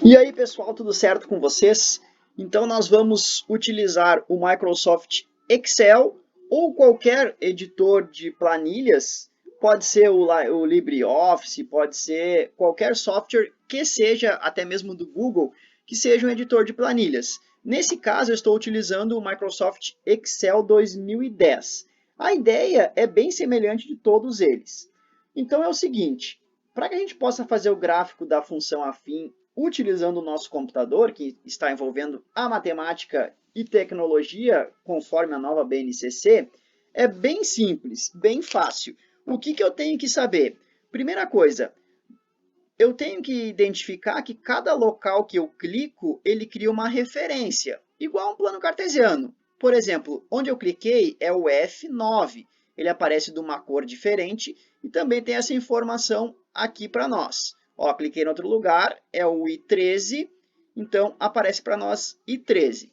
E aí, pessoal, tudo certo com vocês? Então, nós vamos utilizar o Microsoft Excel ou qualquer editor de planilhas, pode ser o LibreOffice, pode ser qualquer software que seja, até mesmo do Google, que seja um editor de planilhas. Nesse caso, eu estou utilizando o Microsoft Excel 2010. A ideia é bem semelhante de todos eles. Então, é o seguinte, para que a gente possa fazer o gráfico da função afim utilizando o nosso computador, que está envolvendo a matemática e tecnologia, conforme a nova BNCC, é bem simples, bem fácil. O que eu tenho que saber? Primeira coisa, eu tenho que identificar que cada local que eu clico, ele cria uma referência, igual um plano cartesiano. Por exemplo, onde eu cliquei é o F9, ele aparece de uma cor diferente e também tem essa informação aqui para nós. Ó, cliquei em outro lugar, é o I13, então aparece para nós I13.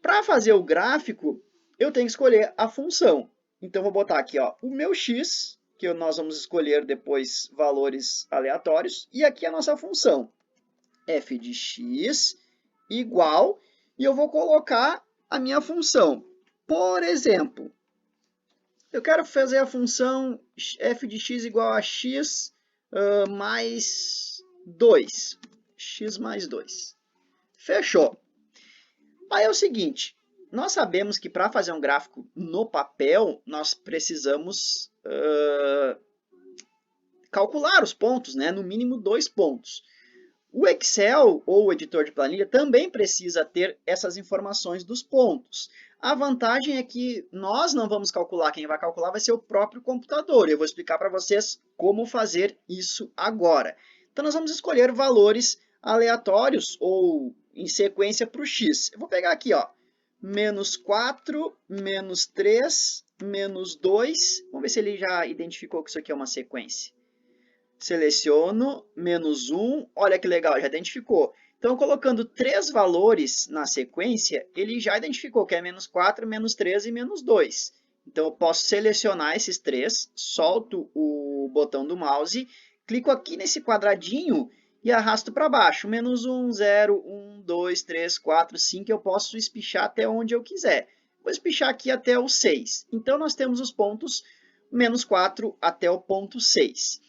Para fazer o gráfico, eu tenho que escolher a função. Então, vou botar aqui ó, o meu x, que nós vamos escolher depois valores aleatórios, e aqui a nossa função, f de x igual, e eu vou colocar a minha função. Por exemplo, eu quero fazer a função f de x igual a x mais 2. X mais 2. Fechou. Aí é o seguinte, nós sabemos que para fazer um gráfico no papel, nós precisamos calcular os pontos, né? No mínimo 2 pontos. O Excel ou o editor de planilha também precisa ter essas informações dos pontos. A vantagem é que nós não vamos calcular, quem vai calcular vai ser o próprio computador. Eu vou explicar para vocês como fazer isso agora. Então, nós vamos escolher valores aleatórios ou em sequência para o x. Eu vou pegar aqui, ó, menos 4, menos 3, menos 2. Vamos ver se ele já identificou que isso aqui é uma sequência. Seleciono, menos 1, olha que legal, já identificou. Então, colocando 3 valores na sequência, ele já identificou que é menos 4, menos 3 e menos 2. Então, eu posso selecionar esses 3, solto o botão do mouse, clico aqui nesse quadradinho e arrasto para baixo. Menos 1, 0, 1, 2, 3, 4, 5, eu posso espichar até onde eu quiser. Vou espichar aqui até o 6. Então, nós temos os pontos menos 4 até o ponto 6.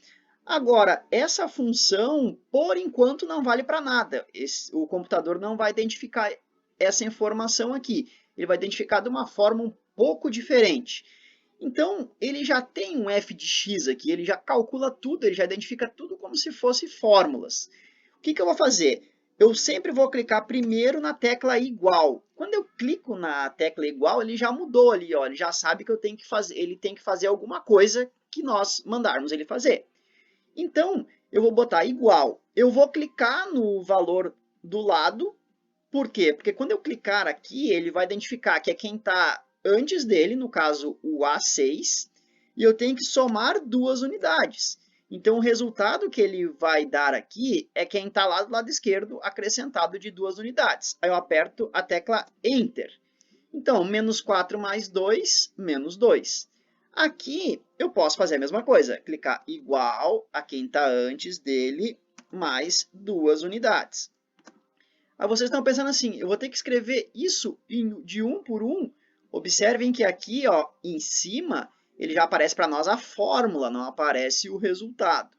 Agora, essa função, por enquanto, não vale para nada. O computador não vai identificar essa informação aqui. Ele vai identificar de uma forma um pouco diferente. Então, ele já tem um f de x aqui, ele já calcula tudo, ele já identifica tudo como se fosse fórmulas. O que eu vou fazer? Eu sempre vou clicar primeiro na tecla igual. Quando eu clico na tecla igual, ele já mudou ali, ó, ele já sabe que eu tenho que fazer, ele tem que fazer alguma coisa que nós mandarmos ele fazer. Então, eu vou botar igual. Eu vou clicar no valor do lado. Por quê? Porque quando eu clicar aqui, ele vai identificar que é quem está antes dele, no caso o A6, e eu tenho que somar 2 unidades. Então, o resultado que ele vai dar aqui é quem está lá do lado esquerdo, acrescentado de 2 unidades. Aí eu aperto a tecla Enter. Então, menos 4 mais 2, menos 2. Aqui, eu posso fazer a mesma coisa, clicar igual a quem está antes dele, mais 2 unidades. Aí vocês estão pensando assim, eu vou ter que escrever isso de um por um. Observem que aqui, ó, em cima, ele já aparece para nós a fórmula, não aparece o resultado.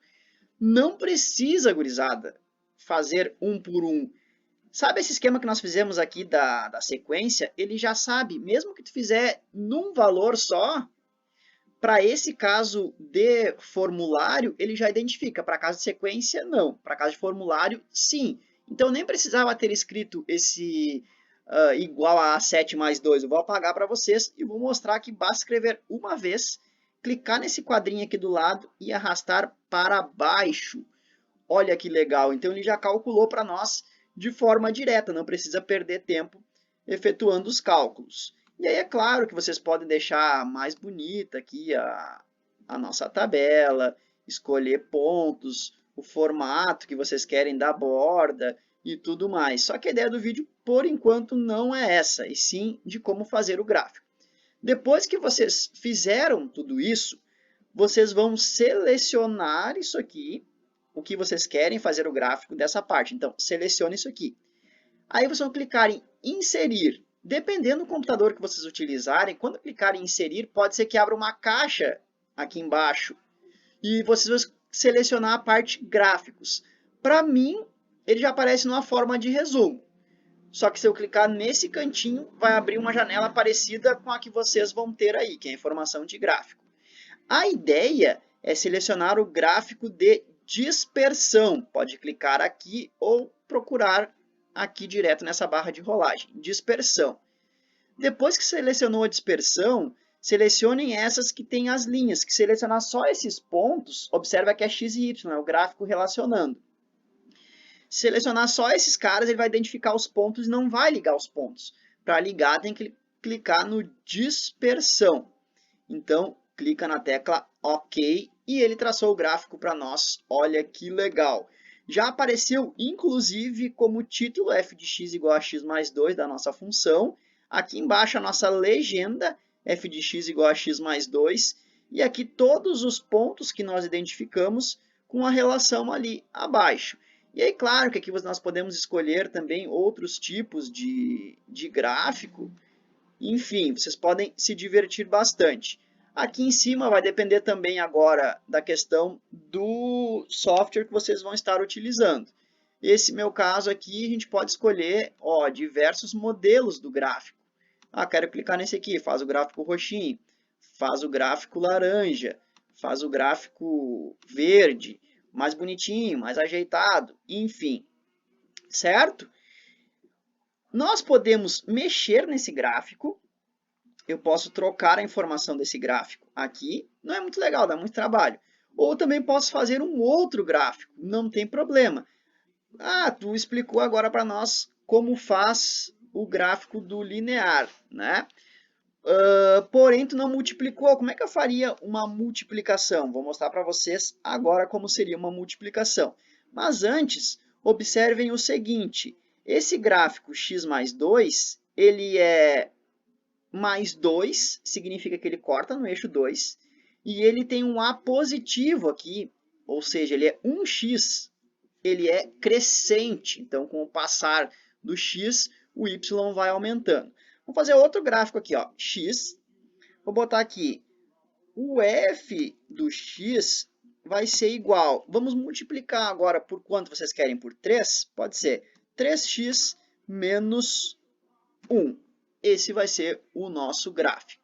Não precisa, gurizada, fazer um por um. Sabe esse esquema que nós fizemos aqui da sequência? Ele já sabe, mesmo que tu fizer num valor só, para esse caso de formulário, ele já identifica. Para caso de sequência, não. Para caso de formulário, sim. Então, nem precisava ter escrito esse igual a 7 mais 2. Eu vou apagar para vocês e vou mostrar que basta escrever uma vez, clicar nesse quadrinho aqui do lado e arrastar para baixo. Olha que legal. Então, ele já calculou para nós de forma direta. Não precisa perder tempo efetuando os cálculos. E aí é claro que vocês podem deixar mais bonita aqui a nossa tabela, escolher pontos, o formato que vocês querem da borda e tudo mais. Só que a ideia do vídeo, por enquanto, não é essa, e sim de como fazer o gráfico. Depois que vocês fizeram tudo isso, vocês vão selecionar isso aqui o que vocês querem fazer o gráfico dessa parte. Então, selecione isso aqui. Aí vocês vão clicar em inserir. Dependendo do computador que vocês utilizarem, quando clicar em inserir, pode ser que abra uma caixa aqui embaixo. E vocês vão selecionar a parte gráficos. Para mim, ele já aparece numa forma de resumo. Só que se eu clicar nesse cantinho, vai abrir uma janela parecida com a que vocês vão ter aí, que é a informação de gráfico. A ideia é selecionar o gráfico de dispersão. Pode clicar aqui ou procurar aqui direto nessa barra de rolagem. Dispersão. Depois que selecionou a dispersão, selecionem essas que têm as linhas. Que selecionar só esses pontos, observa que é X e Y, é o gráfico relacionando. Selecionar só esses caras, ele vai identificar os pontos e não vai ligar os pontos. Para ligar, tem que clicar no dispersão. Então, clica na tecla OK e ele traçou o gráfico para nós. Olha que legal! Já apareceu, inclusive, como título f de x igual a x mais 2 da nossa função. Aqui embaixo a nossa legenda, f de x igual a x mais 2. E aqui todos os pontos que nós identificamos com a relação ali abaixo. E aí, claro que aqui nós podemos escolher também outros tipos de gráfico. Enfim, vocês podem se divertir bastante. Aqui em cima vai depender também agora da questão do software que vocês vão estar utilizando. Esse meu caso aqui, a gente pode escolher diversos modelos do gráfico. Quero clicar nesse aqui, faz o gráfico roxinho, faz o gráfico laranja, faz o gráfico verde, mais bonitinho, mais ajeitado, enfim, certo? Nós podemos mexer nesse gráfico. Eu posso trocar a informação desse gráfico aqui. Não é muito legal, dá muito trabalho. Ou também posso fazer um outro gráfico, não tem problema. Tu explicou agora para nós como faz o gráfico do linear, né? Porém, tu não multiplicou. Como é que eu faria uma multiplicação? Vou mostrar para vocês agora como seria uma multiplicação. Mas antes, observem o seguinte. Esse gráfico x mais 2, ele é mais 2, significa que ele corta no eixo 2. E ele tem um A positivo aqui, ou seja, ele é 1x. Ele é crescente. Então, com o passar do x, o y vai aumentando. Vamos fazer outro gráfico aqui, ó, x. Vou botar aqui, o f do x vai ser igual. Vamos multiplicar agora por quanto vocês querem? Por 3? Pode ser 3x menos 1. Esse vai ser o nosso gráfico.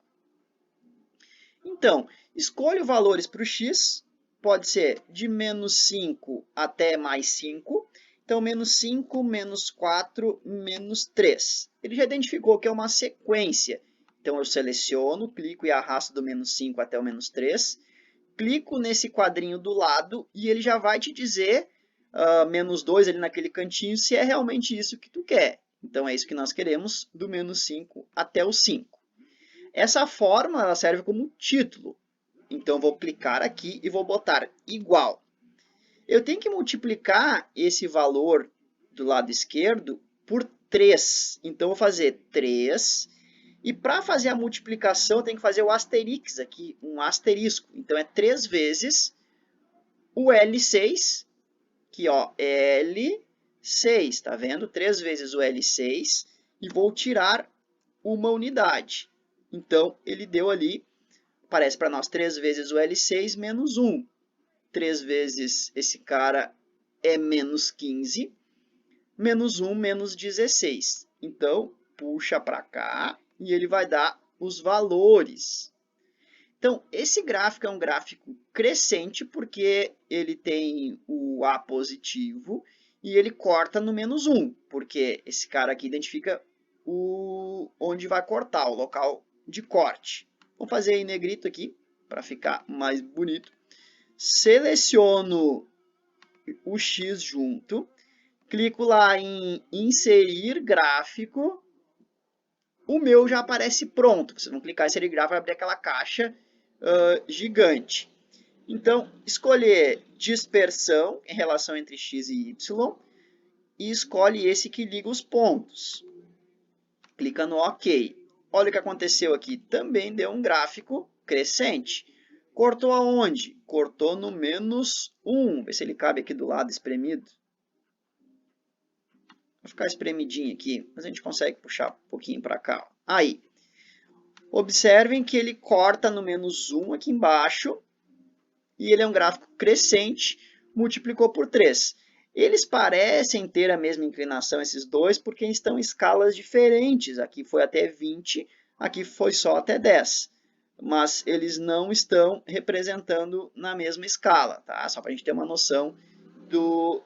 Então, escolho valores para o x. Pode ser de menos 5 até mais 5. Então, menos 5, menos 4, menos 3. Ele já identificou que é uma sequência. Então, eu seleciono, clico e arrasto do menos 5 até o menos 3. Clico nesse quadrinho do lado e ele já vai te dizer, menos 2 ali naquele cantinho, se é realmente isso que tu quer. Então, é isso que nós queremos, do menos 5 até o 5. Essa forma ela serve como título. Então, vou clicar aqui e vou botar igual. Eu tenho que multiplicar esse valor do lado esquerdo por 3. Então, vou fazer 3. E para fazer a multiplicação, eu tenho que fazer o asterix aqui, um asterisco. Então, é 3 vezes o L6, que ó, L6, tá vendo? 3 vezes o L6 e vou tirar uma unidade. Então, ele deu ali, aparece para nós 3 vezes o L6 menos 1. 3 vezes esse cara é menos 15, menos 1, menos 16. Então, puxa para cá e ele vai dar os valores. Então, esse gráfico é um gráfico crescente porque ele tem o A positivo e ele corta no menos 1, porque esse cara aqui identifica onde vai cortar, o local de corte. Vou fazer em negrito aqui para ficar mais bonito. Seleciono o X junto, clico lá em inserir gráfico, o meu já aparece pronto. Vocês vão clicar em inserir gráfico, vai abrir aquela caixa gigante. Então, escolher dispersão em relação entre x e y e escolhe esse que liga os pontos. Clica no OK. Olha o que aconteceu aqui, também deu um gráfico crescente. Cortou aonde? Cortou no menos 1. Vê se ele cabe aqui do lado espremido. Vai ficar espremidinho aqui, mas a gente consegue puxar um pouquinho para cá. Aí. Observem que ele corta no menos 1 aqui embaixo. E ele é um gráfico crescente, multiplicou por 3. Eles parecem ter a mesma inclinação, esses dois, porque estão em escalas diferentes. Aqui foi até 20, aqui foi só até 10. Mas eles não estão representando na mesma escala, tá? Só para a gente ter uma noção do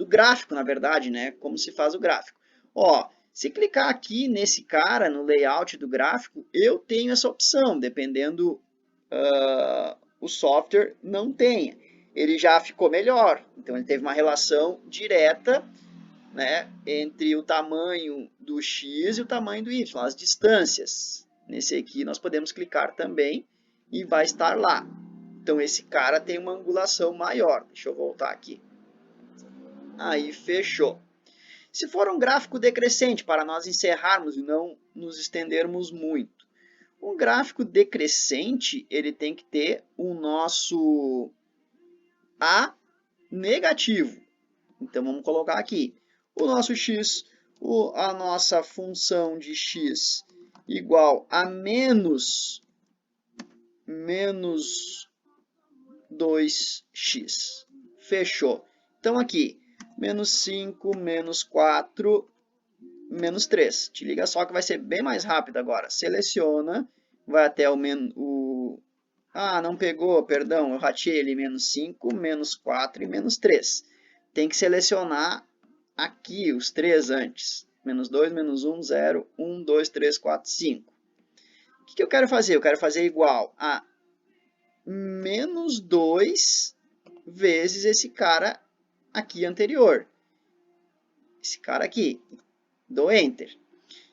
gráfico, na verdade, né? Como se faz o gráfico. Ó, se clicar aqui nesse cara, no layout do gráfico, eu tenho essa opção, dependendo o software não tenha. Ele já ficou melhor, então ele teve uma relação direta, né, entre o tamanho do X e o tamanho do Y, as distâncias. Nesse aqui nós podemos clicar também e vai estar lá. Então esse cara tem uma angulação maior. Deixa eu voltar aqui. Aí fechou. Se for um gráfico decrescente, para nós encerrarmos e não nos estendermos muito, um gráfico decrescente, ele tem que ter o nosso A negativo. Então, vamos colocar aqui o nosso x, a nossa função de x igual a menos 2x. Fechou. Então, aqui, menos 5, menos 4, menos 3. Te liga só que vai ser bem mais rápido agora. Seleciona, vai até o... Ah, não pegou, perdão, eu ratei ele menos 5, menos 4 e menos 3. Tem que selecionar aqui os 3 antes. Menos 2, menos 1, 0, 1, 2, 3, 4, 5. O que eu quero fazer? Eu quero fazer igual a menos 2 vezes esse cara aqui anterior. Esse cara aqui. Dou Enter.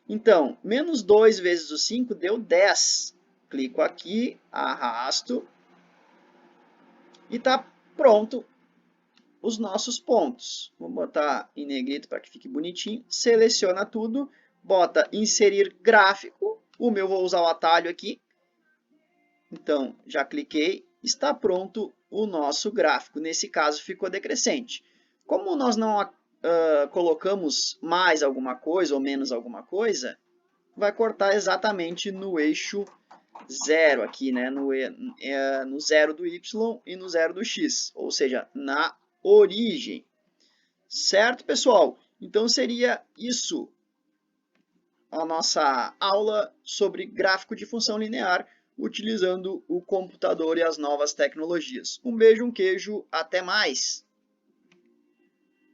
Então, menos 2 vezes o 5 deu 10. Clico aqui, arrasto e está pronto os nossos pontos. Vou botar em negrito para que fique bonitinho. Seleciona tudo, bota inserir gráfico. O meu vou usar o atalho aqui. Então, já cliquei, está pronto o nosso gráfico. Nesse caso, ficou decrescente. Como nós não colocamos mais alguma coisa ou menos alguma coisa, vai cortar exatamente no eixo 0 aqui, né? No 0 do y e no 0 do x, ou seja, na origem. Certo, pessoal? Então seria isso a nossa aula sobre gráfico de função linear utilizando o computador e as novas tecnologias. Um beijo, um queijo, até mais!